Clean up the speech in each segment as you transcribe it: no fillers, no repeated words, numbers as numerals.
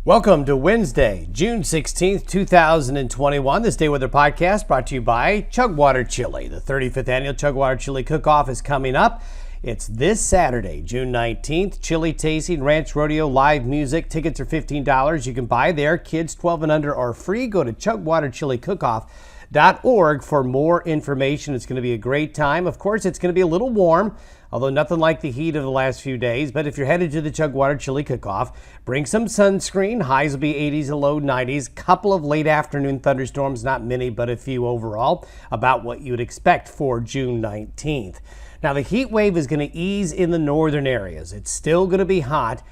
Welcome to Wednesday, June 16th, 2021. This Day Weather Podcast brought to you by Chugwater Chili. The 35th Annual Chugwater Chili Cook-Off is coming up. It's this Saturday, June 19th. Chili tasting, ranch rodeo, live music. Tickets are $15. You can buy there. Kids 12 and under are free. Go to chugwaterchiliCookoff.org for more information. It's going to be a great time. Of course, it's going to be a little warm, although nothing like the heat of the last few days. But if you're headed to the Chugwater Chili Cook-Off, bring some sunscreen. Highs will be 80s and low 90s. Couple of late afternoon thunderstorms, not many, but a few overall, about what you would expect for June 19th. Now, the heat wave is going to ease in the northern areas. It's still going to be hot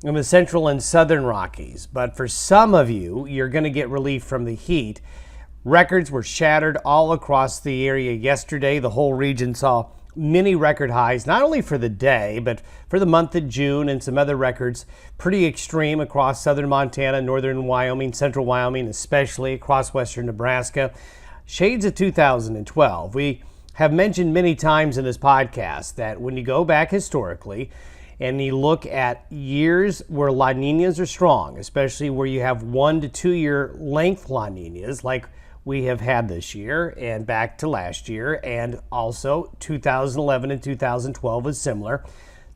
in the central and southern Rockies. But for some of you, you're going to get relief from the heat. Records were shattered all across the area yesterday. The whole region saw many record highs, not only for the day, but for the month of June, and some other records pretty extreme across southern Montana, northern Wyoming, central Wyoming, especially across western Nebraska. Shades of 2012. We have mentioned many times in this podcast that when you go back historically and you look at years where La Niñas are strong, especially where you have 1 to 2 year length La Niñas, like we have had this year and back to last year, and also 2011 and 2012 is similar.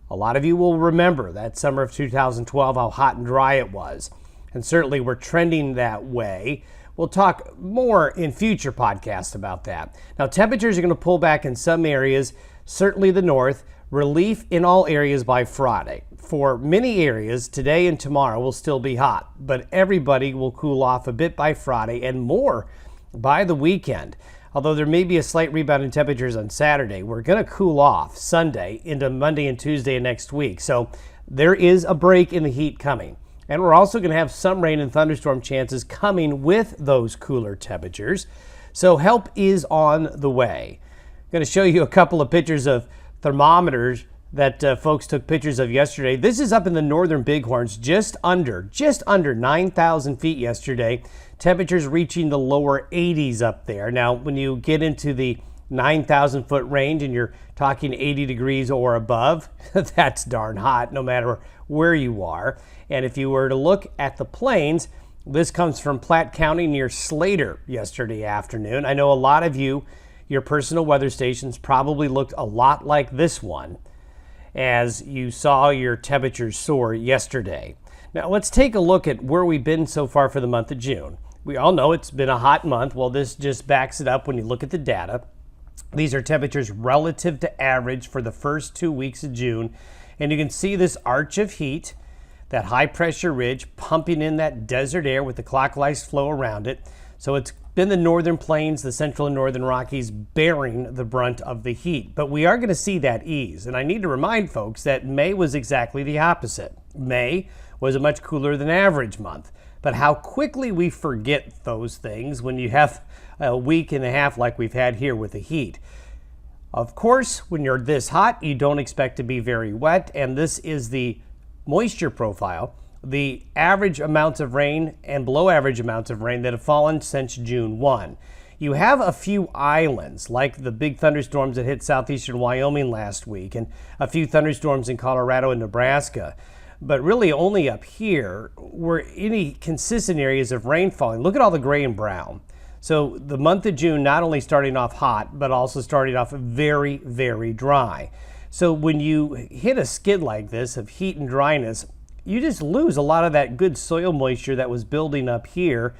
A lot of you will remember that summer of 2012, how hot and dry it was. And certainly we're trending that way. We'll talk more in future podcasts about that. Now, temperatures are going to pull back in some areas, certainly the north. Relief in all areas by Friday. For many areas, today and tomorrow will still be hot, but everybody will cool off a bit by Friday and more by the weekend. Although there may be a slight rebound in temperatures on Saturday, we're going to cool off Sunday into Monday and Tuesday of next week. So there is a break in the heat coming. And we're also going to have some rain and thunderstorm chances coming with those cooler temperatures. So help is on the way. I'm going to show you a couple of pictures of thermometers that folks took pictures of yesterday. This is up in the northern Bighorns, just under 9,000 feet yesterday. Temperatures reaching the lower 80s up there. Now, when you get into the 9,000 foot range and you're talking 80 degrees or above, that's darn hot no matter where you are. And if you were to look at the plains, this comes from Platte County near Slater yesterday afternoon. I know a lot of you, your personal weather stations probably looked a lot like this one as you saw your temperatures soar yesterday. Now let's take a look at where we've been so far for the month of June. We all know it's been a hot month. Well, this just backs it up when you look at the data. These are temperatures relative to average for the first 2 weeks of June. And you can see this arch of heat, that high pressure ridge pumping in that desert air with the clockwise flow around it. So it's been the northern plains, the central and northern Rockies bearing the brunt of the heat. But we are going to see that ease. And I need to remind folks that May was exactly the opposite. May was a much cooler than average month. But how quickly we forget those things when you have a week and a half like we've had here with the heat. Of course, when you're this hot, you don't expect to be very wet. And this is the moisture profile, the average amounts of rain and below average amounts of rain that have fallen since June 1. You have a few islands, like the big thunderstorms that hit southeastern Wyoming last week, and a few thunderstorms in Colorado and Nebraska. But really only up here were any consistent areas of rain falling. Look at all the gray and brown. So the month of June not only starting off hot, but also starting off very, very dry. So when you hit a skid like this of heat and dryness, you just lose a lot of that good soil moisture that was building up here,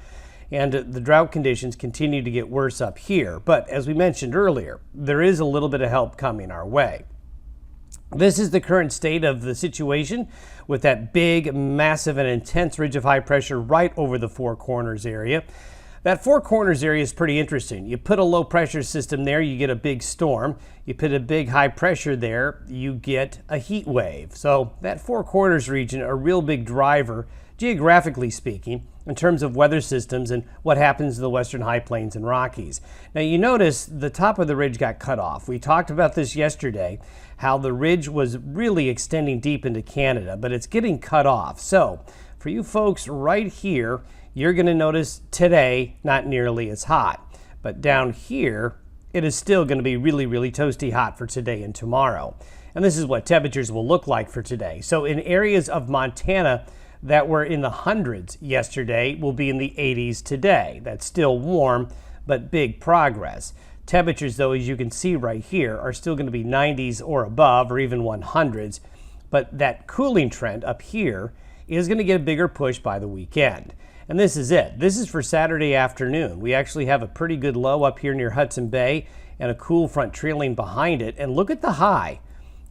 and the drought conditions continue to get worse up here. But as we mentioned earlier, there is a little bit of help coming our way. This is the current state of the situation with that big, massive, and intense ridge of high pressure right over the Four Corners area. That Four Corners area is pretty interesting. You put a low pressure system there, you get a big storm. You put a big high pressure there, you get a heat wave. So that Four Corners region, a real big driver, geographically speaking, in terms of weather systems and what happens to the western high plains and Rockies. Now you notice the top of the ridge got cut off. We talked about this yesterday, how the ridge was really extending deep into Canada, but it's getting cut off. So for you folks right here, you're going to notice today not nearly as hot. But down here, it is still going to be really, really toasty hot for today and tomorrow. And this is what temperatures will look like for today. So in areas of Montana, that were in the hundreds yesterday will be in the 80s today. That's still warm, but big progress. Temperatures, though, as you can see right here, are still going to be 90s or above, or even 100s. But that cooling trend up here is going to get a bigger push by the weekend. And this is it. This is for Saturday afternoon. We actually have a pretty good low up here near Hudson Bay and a cool front trailing behind it. And look at the high.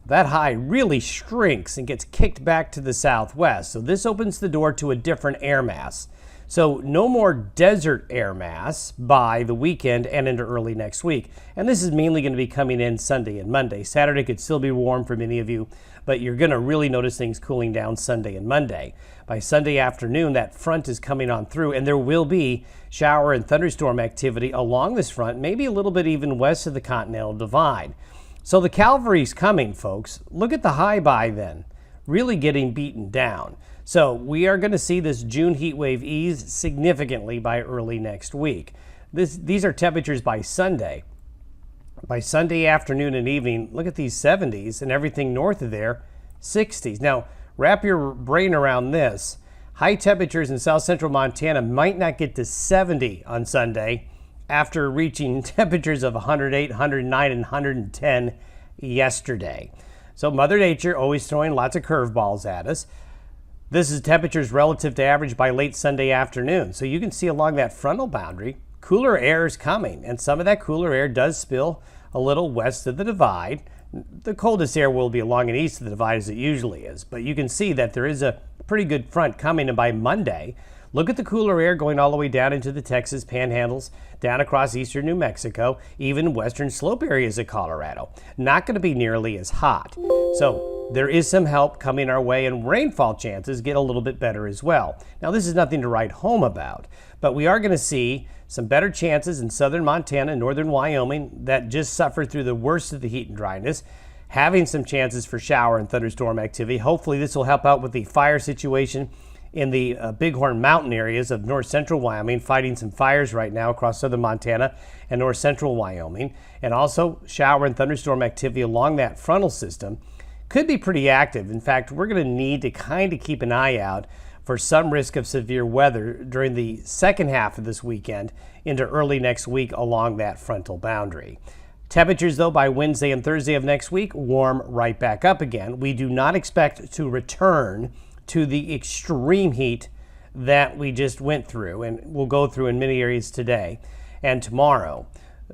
That high really shrinks and gets kicked back to the southwest. So this opens the door to a different air mass. So no more desert air mass by the weekend and into early next week. And this is mainly going to be coming in Sunday and Monday. Saturday could still be warm for many of you, but you're going to really notice things cooling down Sunday and Monday. By Sunday afternoon, that front is coming on through, and there will be shower and thunderstorm activity along this front, maybe a little bit even west of the Continental Divide. So the cavalry's coming, folks. Look at the high by then, really getting beaten down. So we are going to see this June heat wave ease significantly by early next week. These are temperatures by Sunday. By Sunday afternoon and evening, look at these 70s, and everything north of there, 60s. Now, wrap your brain around this. High temperatures in south central Montana might not get to 70 on Sunday after reaching temperatures of 108, 109, and 110 yesterday. So Mother Nature always throwing lots of curveballs at us. This is temperatures relative to average by late Sunday afternoon. So you can see along that frontal boundary, cooler air is coming, and some of that cooler air does spill a little west of the divide. The coldest air will be along and east of the divide as it usually is, but you can see that there is a pretty good front coming, and by Monday, look at the cooler air going all the way down into the Texas panhandles, down across eastern New Mexico, even western slope areas of Colorado. Not going to be nearly as hot. So there is some help coming our way, and rainfall chances get a little bit better as well. Now, this is nothing to write home about, but we are going to see some better chances in southern Montana and northern Wyoming that just suffered through the worst of the heat and dryness, having some chances for shower and thunderstorm activity. Hopefully this will help out with the fire situation in the Bighorn Mountain areas of north central Wyoming, fighting some fires right now across southern Montana and north central Wyoming, and also shower and thunderstorm activity along that frontal system could be pretty active. In fact, we're going to need to kind of keep an eye out for some risk of severe weather during the second half of this weekend into early next week along that frontal boundary. Temperatures, though, by Wednesday and Thursday of next week, warm right back up again. We do not expect to return to the extreme heat that we just went through and will go through in many areas today and tomorrow.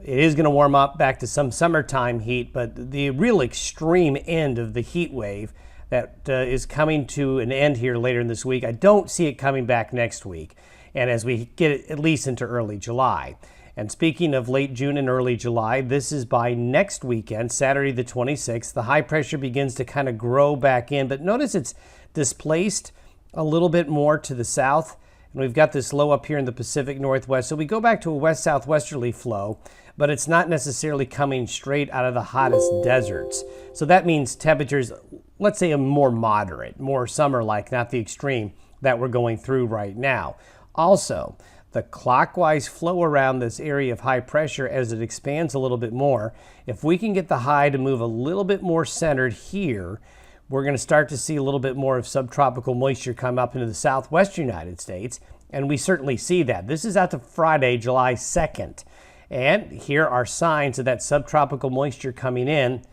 It is going to warm up back to some summertime heat, but the real extreme end of the heat wave that is coming to an end here later in this week, I don't see it coming back next week, and as we get at least into early July. And speaking of late June and early July, this is by next weekend, Saturday the 26th. The high pressure begins to kind of grow back in, but notice it's displaced a little bit more to the south. And we've got this low up here in the Pacific Northwest. So we go back to a west-southwesterly flow, but it's not necessarily coming straight out of the hottest deserts. So that means temperatures, let's say, a more moderate, more summer-like, not the extreme that we're going through right now. Also, the clockwise flow around this area of high pressure as it expands a little bit more, if we can get the high to move a little bit more centered here, we're going to start to see a little bit more of subtropical moisture come up into the southwestern United States, and we certainly see that. This is out to Friday, July 2nd, and here are signs of that subtropical moisture coming in.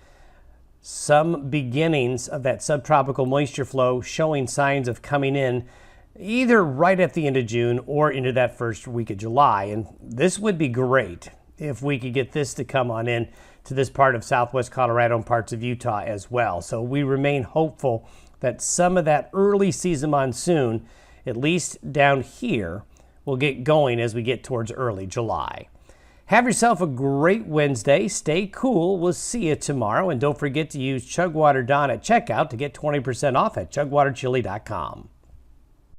Some beginnings of that subtropical moisture flow showing signs of coming in either right at the end of June or into that first week of July, and this would be great if we could get this to come on in to this part of southwest Colorado and parts of Utah as well. So we remain hopeful that some of that early season monsoon, at least down here, will get going as we get towards early July. Have yourself a great Wednesday. Stay cool. We'll see you tomorrow. And don't forget to use Chugwater Don at checkout to get 20% off at chugwaterchili.com.